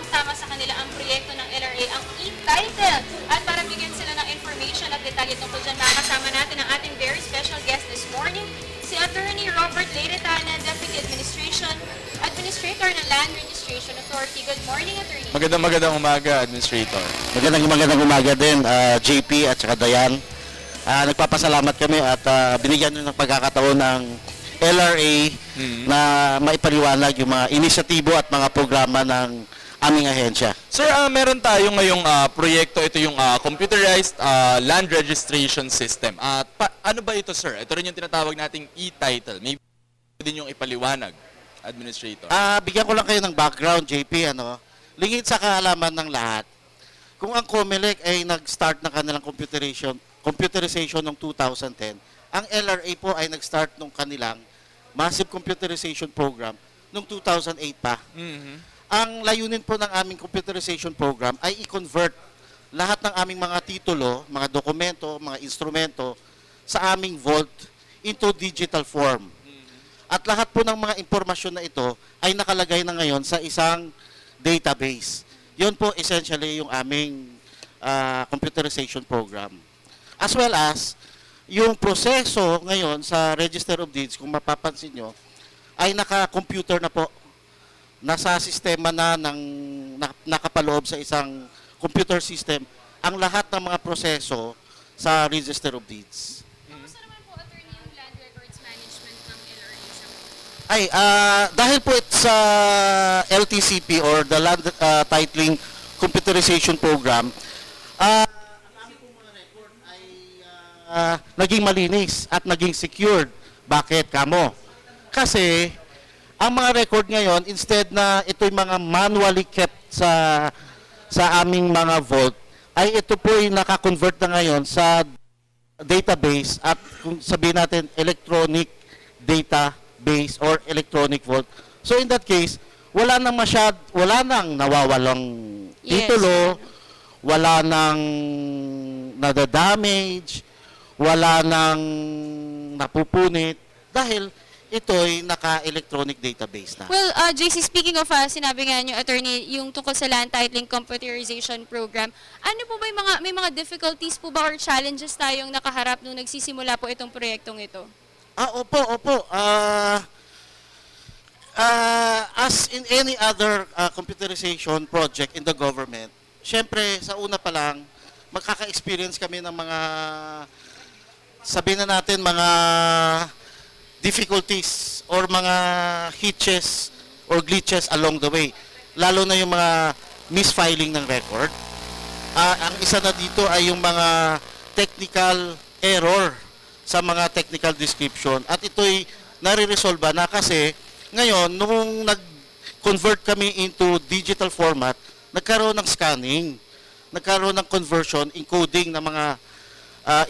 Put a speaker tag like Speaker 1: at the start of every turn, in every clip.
Speaker 1: kasama sa kanila ang proyekto ng LRA, ang e-title. At para bigyan sila ng information at detalye tungkol dyan, makakasama natin ang ating very special guest this morning, si Attorney Robert Leiretana, Deputy Administrator ng Land Registration Authority. Good morning, Attorney.
Speaker 2: Magandang umaga, Administrator.
Speaker 3: Magandang umaga din, JP at saka Dayan. Nagpapasalamat kami at binigyan nyo ng pagkakataon ng LRA na maipaliwanag yung mga inisyatibo at mga programa ng aming ahensya.
Speaker 2: Sir, meron tayo ngayong proyekto, ito yung computerized land registration system. Ano ba ito, sir? Ito rin yung tinatawag nating e-title. Maybe din yung ipaliwanag, Administrator.
Speaker 3: Bigyan ko lang kayo ng background, JP. Lingid sa kaalaman ng lahat, kung ang COMELEC ay nag-start ng kanilang computerization noong 2010, ang LRA po ay nag-start ng kanilang massive computerization program noong 2008 pa. Ang layunin po ng aming computerization program ay i-convert lahat ng aming mga titulo, mga dokumento, mga instrumento sa aming vault into digital form. At lahat po ng mga impormasyon na ito ay nakalagay na ngayon sa isang database. Yun po essentially yung aming computerization program. As well as, yung proseso ngayon sa Register of Deeds, kung mapapansin nyo, ay naka-computer na po. Nasa sistema na nakapaloob sa isang computer system ang lahat ng mga proseso sa Register of Deeds.
Speaker 1: Kamusta naman po, Attorney, yung land records management ng LRA sa
Speaker 3: Dahil po sa LTCP or the Land Titling Computerization Program, naging malinis at naging secured. Bakit, kamo? Kasi ang mga record ngayon, instead na ito'y mga manually kept sa aming mga vault, ay ito po'y nakakonvert na ngayon sa database at kung sabihin natin electronic database or electronic vault. So in that case, wala nang nawawalang titulo, wala nang nadadamage, wala nang napupunit dahil ito'y naka-electronic database na.
Speaker 1: Well, JC, speaking of, sinabi nga nyo, Attorney, yung tungkol sa land titling computerization program, ano po ba yung may mga difficulties po ba or challenges tayong nakaharap nung nagsisimula po itong proyektong ito?
Speaker 3: Opo. As in any other computerization project in the government, syempre, sa una pa lang, magkaka-experience kami ng mga, sabihin na natin, mga difficulties or mga hitches or glitches along the way. Lalo na yung mga misfiling ng record. Ang isa na dito ay yung mga technical error sa mga technical description. At ito'y nare-resolve na kasi ngayon, nung nag-convert kami into digital format, nagkaroon ng scanning, nagkaroon ng conversion, encoding ng mga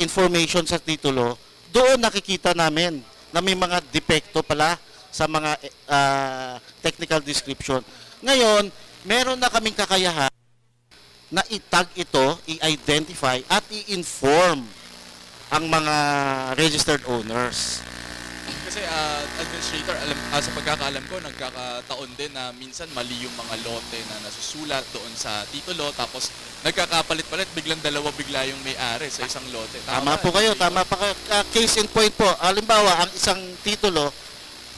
Speaker 3: information sa titulo. Doon nakikita namin na may mga depekto pala sa mga technical description. Ngayon, meron na kaming kakayahan na itag ito, i-identify at i-inform ang mga registered owners.
Speaker 2: Kasi Administrator, sa pagkakaalam ko, nagkakataon din na minsan mali yung mga lote na nasusulat doon sa titulo, tapos nagkakapalit-palit, biglang bigla yung may-ari sa isang lote.
Speaker 3: Tama po kayo, tama pa kayo. Case in point po, halimbawa, ang isang titulo,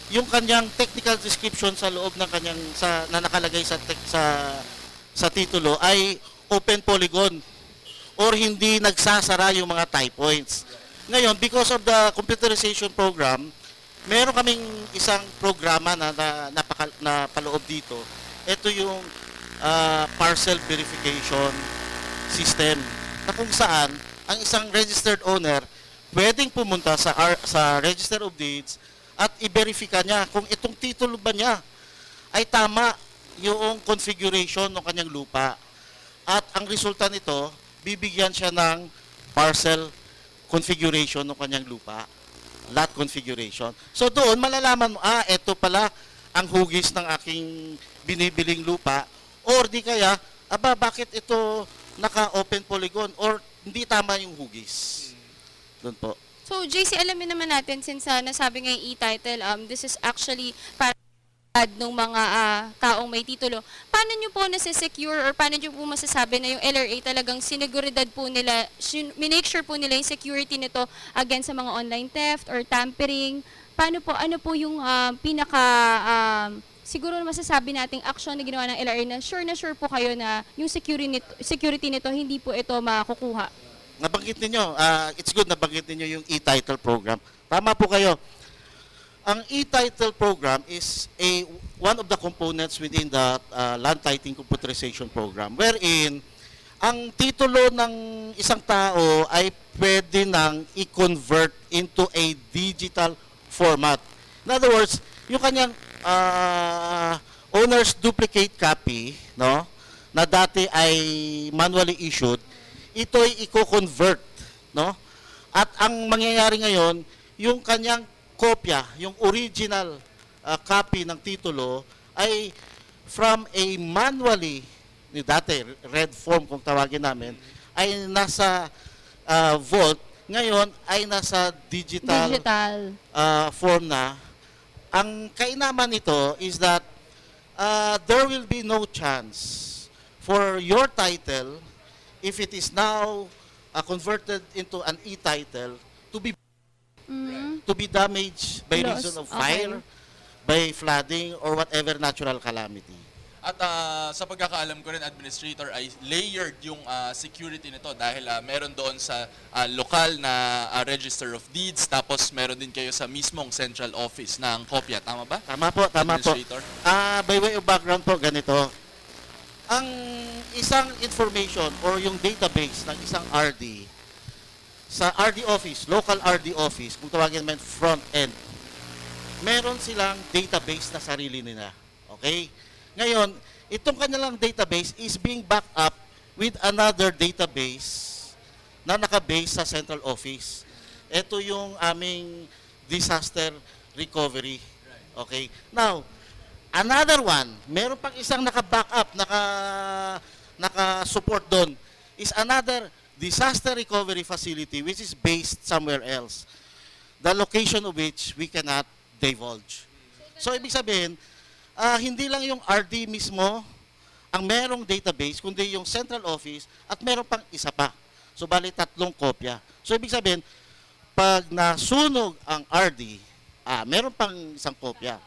Speaker 3: yung kanyang technical description sa loob ng kanyang, na nakalagay sa titulo ay open polygon or hindi nagsasara yung mga tie points. Ngayon, because of the computerization program, meron kaming isang programa na paloob dito. Ito yung parcel verification system na kung saan ang isang registered owner pwedeng pumunta sa Register of Deeds at i-verify niya kung itong titulo ba niya ay tama yung configuration ng kanyang lupa. At ang resulta nito, bibigyan siya ng parcel configuration ng kanyang lupa, lot configuration. So doon malalaman mo, ito pala ang hugis ng aking binibiling lupa, or di kaya, bakit ito naka-open polygon or hindi tama yung hugis. Doon po.
Speaker 1: So, JC, alamin naman natin, since nasabi nga yung e-title, this is actually para ng mga taong may titulo. Paano nyo po nasa-secure or paano nyo po masasabi na yung LRA talagang siniguridad po nila, minake sure po nila yung security nito against sa mga online theft or tampering? Paano po, ano po yung siguro masasabi nating action na ginawa ng LRA na sure po kayo na yung security nito hindi po ito makukuha?
Speaker 3: Nabanggit ninyo, it's good nabanggit ninyo yung e-title program. Tama po kayo. Ang e-title program is one of the components within the land titling computerization program wherein ang titulo ng isang tao ay pwede nang i-convert into a digital format. In other words, yung kanyang owner's duplicate copy, no, na dati ay manually issued, ito'y i-convert, no? At ang mangyayari ngayon, yung kanyang kopya, yung original copy ng titulo ay from a manually, dati red form kung tawagin namin, ay nasa vault, ngayon ay nasa digital form na. Ang kainaman nito is that there will be no chance for your title, if it is now converted into an e-title, to be damaged by
Speaker 1: Loss.
Speaker 3: reason of fire, by flooding, or whatever natural calamity.
Speaker 2: At sa pagkakaalam ko rin, Administrator, ay layered yung security nito dahil meron doon sa lokal na Register of Deeds, tapos meron din kayo sa mismong central office ng kopya. Tama ba?
Speaker 3: Tama po, tama po.
Speaker 2: Administrator?
Speaker 3: By way of background po, ganito. Ang isang information or yung database ng isang RD, sa RD office, local RD office, kung tawagin naman front end, meron silang database na sarili nila. Okay? Ngayon, itong kanilang database is being backed up with another database na nakabase sa central office. Ito yung aming disaster recovery. Okay? Now, another one, meron pang isang naka-backup, naka-support doon, is another disaster recovery facility which is based somewhere else. The location of which we cannot divulge. So, ibig sabihin, hindi lang yung RD mismo ang merong database, kundi yung central office at meron pang isa pa. So, bali 3 kopya. So, ibig sabihin, pag nasunog ang RD, meron pang isang kopya.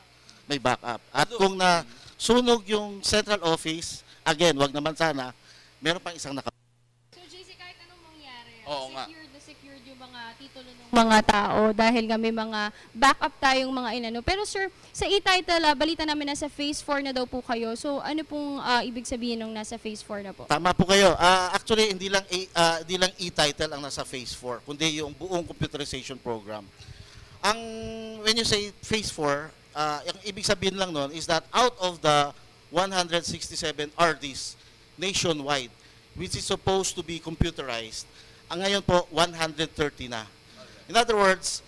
Speaker 3: May backup. At kung nasunog yung central office, again, wag naman sana, meron pang isang
Speaker 1: So, JC, kahit anong mangyari,
Speaker 2: Oo nga.
Speaker 1: secured yung mga titulo ng mga tao dahil nga may mga backup tayong mga inano. Pero sir, sa e-title, balita namin nasa phase 4 na daw po kayo. So, ano pong ibig sabihin ng nasa phase 4 na po?
Speaker 3: Tama po kayo. Actually, hindi lang e-title ang nasa phase 4, kundi yung buong computerization program. When you say phase 4, ang ibig sabihin lang nun is that out of the 167 RDs nationwide, which is supposed to be computerized, ang ngayon po, 130 na. In other words,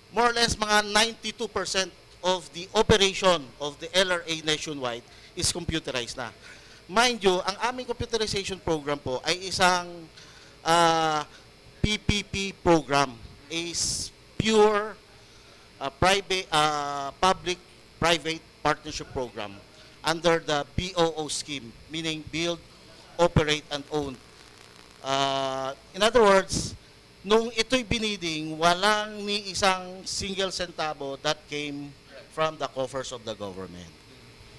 Speaker 3: more or less mga 92% of the operation of the LRA nationwide is computerized na. Mind you, ang aming computerization program po ay isang PPP program, is pure public-private partnership program under the BOO scheme, meaning Build, Operate, and Own. In other words, nung ito'y biniding, walang ni isang single centavo that came from the coffers of the government.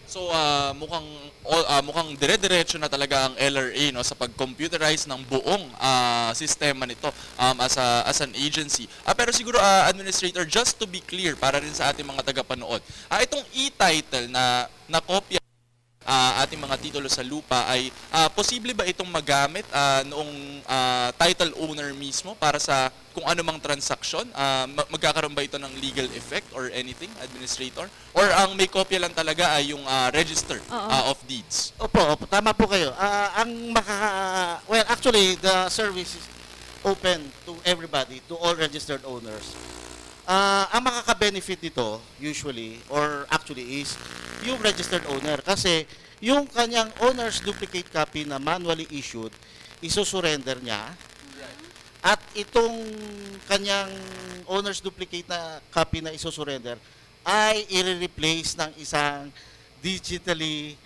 Speaker 2: So mukhang dire-diretso na talaga ang LRA, no, sa pag-computerize ng buong sistema nito as an agency. Pero siguro, Administrator, just to be clear para rin sa ating mga tagapanood, itong e-title na kopya ating mga titulo sa lupa ay posible ba itong magamit noong title owner mismo para sa kung anumang transaksyon? Magkakaroon ba ito ng legal effect or anything, Administrator? Or ang may kopya lang talaga ay yung register of deeds?
Speaker 3: Opo, tama po kayo. Well, actually, the service is open to everybody, to all registered owners. Ang makaka-benefit nito usually or actually is yung registered owner kasi yung kanyang owner's duplicate copy na manually issued, iso-surrender niya at itong kanyang owner's duplicate na copy na iso-surrender ay i-replace ng isang digitally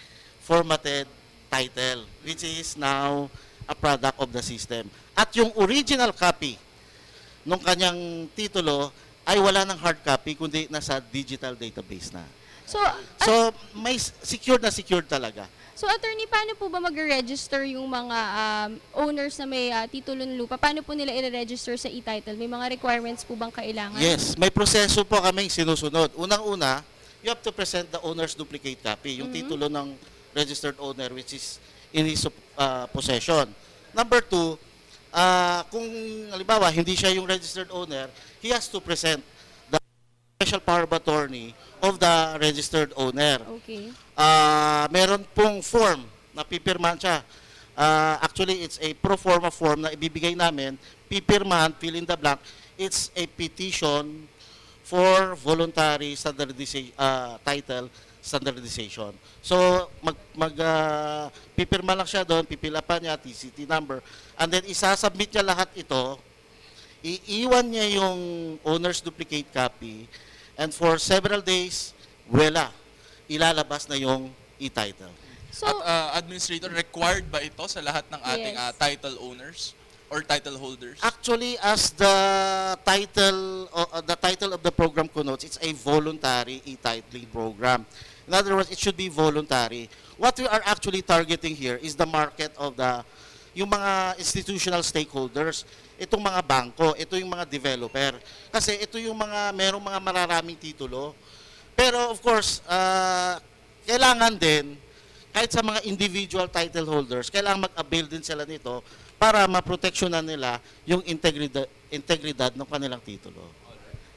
Speaker 3: formatted title, which is now a product of the system. At yung original copy ng kanyang titulo ay wala ng hard copy, kundi nasa digital database na.
Speaker 1: So,
Speaker 3: So, may secured talaga.
Speaker 1: So, attorney, paano po ba mag-register yung mga owners na may titulo ng lupa? Paano po nila i-register sa e-title? May mga requirements po bang kailangan?
Speaker 3: Yes, may proseso po kaming sinusunod. Unang-una, you have to present the owner's duplicate copy, yung titulo ng registered owner which is in his possession. Number two, kung halimbawa hindi siya yung registered owner, he has to present the special power of attorney of the registered owner.
Speaker 1: Okay.
Speaker 3: Meron pong form na pipirmahan siya. Actually, it's a pro forma form na ibibigay namin. Pipirmahan, fill in the blank. It's a petition for voluntary standardization, title standardization. So, pipirma lang siya doon, pipilapan niya, TCT number, and then isasubmit niya lahat ito, iiwan niya yung owner's duplicate copy, and for several days, wala, ilalabas na yung e-title.
Speaker 1: So,
Speaker 2: At Administrator, required ba ito sa lahat ng ating
Speaker 1: Yes.
Speaker 2: title owners or title holders?
Speaker 3: Actually, as the title of the program connotes, it's a voluntary e-titling program. In other words, it should be voluntary. What we are actually targeting here is the market of yung mga institutional stakeholders, itong mga bangko, ito yung mga developer. Kasi ito yung merong mga mararaming titulo. Pero of course, kailangan din, kahit sa mga individual title holders, kailangan mag-avail din sila nito para maproteksyonan nila yung integridad ng kanilang titulo.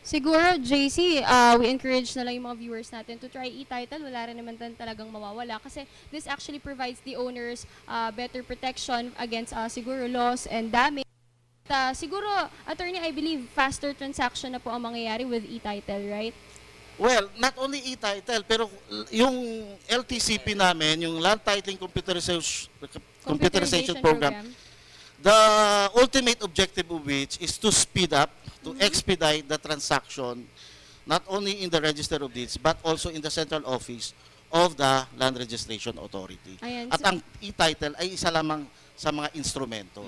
Speaker 1: siguro, JC, we encourage na lang yung mga viewers natin to try e-title. Wala rin naman talagang mawawala. Kasi this actually provides the owners better protection against siguro loss and damage. Siguro, attorney, I believe faster transaction na po ang mangyayari with e-title, right?
Speaker 3: Well, not only e-title, pero yung LTCP namin, yung Land Titling Computerization Program, the ultimate objective of which is to speed up, to expedite the transaction, not only in the Register of Deeds, but also in the central office of the Land Registration Authority.
Speaker 1: Ayan,
Speaker 3: At
Speaker 1: so-
Speaker 3: ang e-title ay isa lamang sa mga instrumento.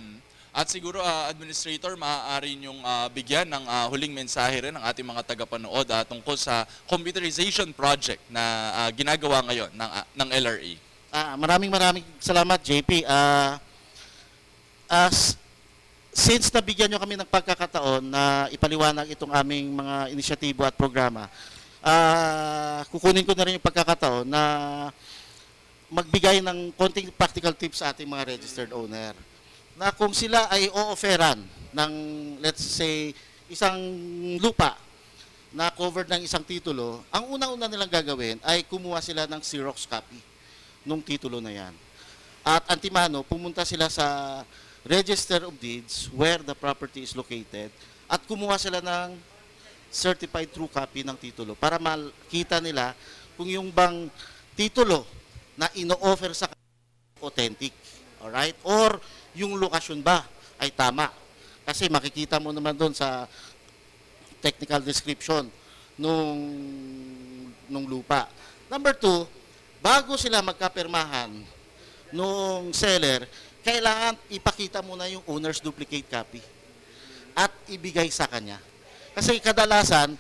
Speaker 2: At siguro, Administrator, maaari niyong bigyan ng huling mensahe rin ng ating mga tagapanood tungkol sa computerization project na ginagawa ngayon ng LRA.
Speaker 3: Maraming salamat, JP. Since nabigyan nyo kami ng pagkakataon na ipaliwanag itong aming mga inisyatibo at programa, kukunin ko na rin yung pagkakataon na magbigay ng konting practical tips sa ating mga registered owner. Na kung sila ay o-offeran ng, let's say, isang lupa na covered ng isang titulo, ang unang-una nilang gagawin ay kumuha sila ng Xerox copy ng titulo na yan. At antimano, pumunta sila sa Register of Deeds where the property is located at kumuha sila ng certified true copy ng titulo para makita nila kung yung bang titulo na ino-offer sa authentic. Alright? Or yung lokasyon ba ay tama. Kasi makikita mo naman doon sa technical description nung lupa. Number two, bago sila magkapirmahan nung seller, kailangan ipakita muna yung owner's duplicate copy at ibigay sa kanya. Kasi kadalasan,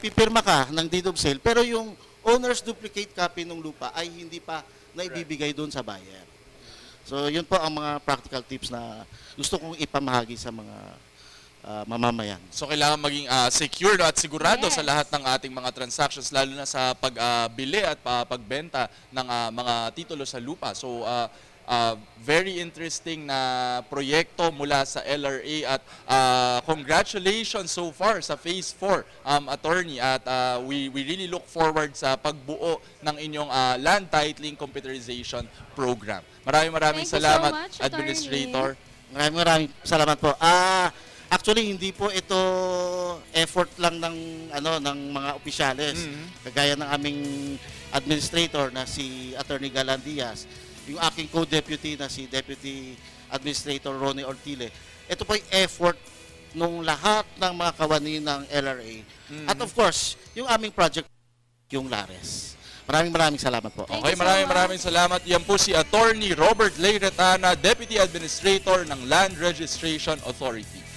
Speaker 3: pipirma ka ng deed of sale, pero yung owner's duplicate copy ng lupa ay hindi pa naibibigay doon sa buyer. So, yun po ang mga practical tips na gusto kong ipamahagi sa mga mamamayan.
Speaker 2: So, kailangan maging secure at sigurado
Speaker 1: Yes.
Speaker 2: sa lahat ng ating mga transactions, lalo na sa pagbili at pagbenta ng mga titulo sa lupa. So, very interesting na proyekto mula sa LRA at congratulations so far sa Phase 4, Attorney. At we really look forward sa pagbuo ng inyong land titling computerization program. Maraming
Speaker 1: Thank you so
Speaker 2: salamat,
Speaker 1: much,
Speaker 2: Administrator.
Speaker 3: Maraming salamat po. Actually, hindi po ito effort lang ng mga opisyales. Kagaya ng aming administrator na si Attorney Galan Diaz, yung aking co-deputy na si Deputy Administrator Ronnie Ortile. Ito po yung effort nung lahat ng mga kawani ng LRA. At of course, yung aming project, yung Lares. Maraming salamat po.
Speaker 1: Thank
Speaker 2: Okay,
Speaker 1: you so much.
Speaker 2: maraming salamat. Yan po si Attorney Robert Leyretana, Deputy Administrator ng Land Registration Authority.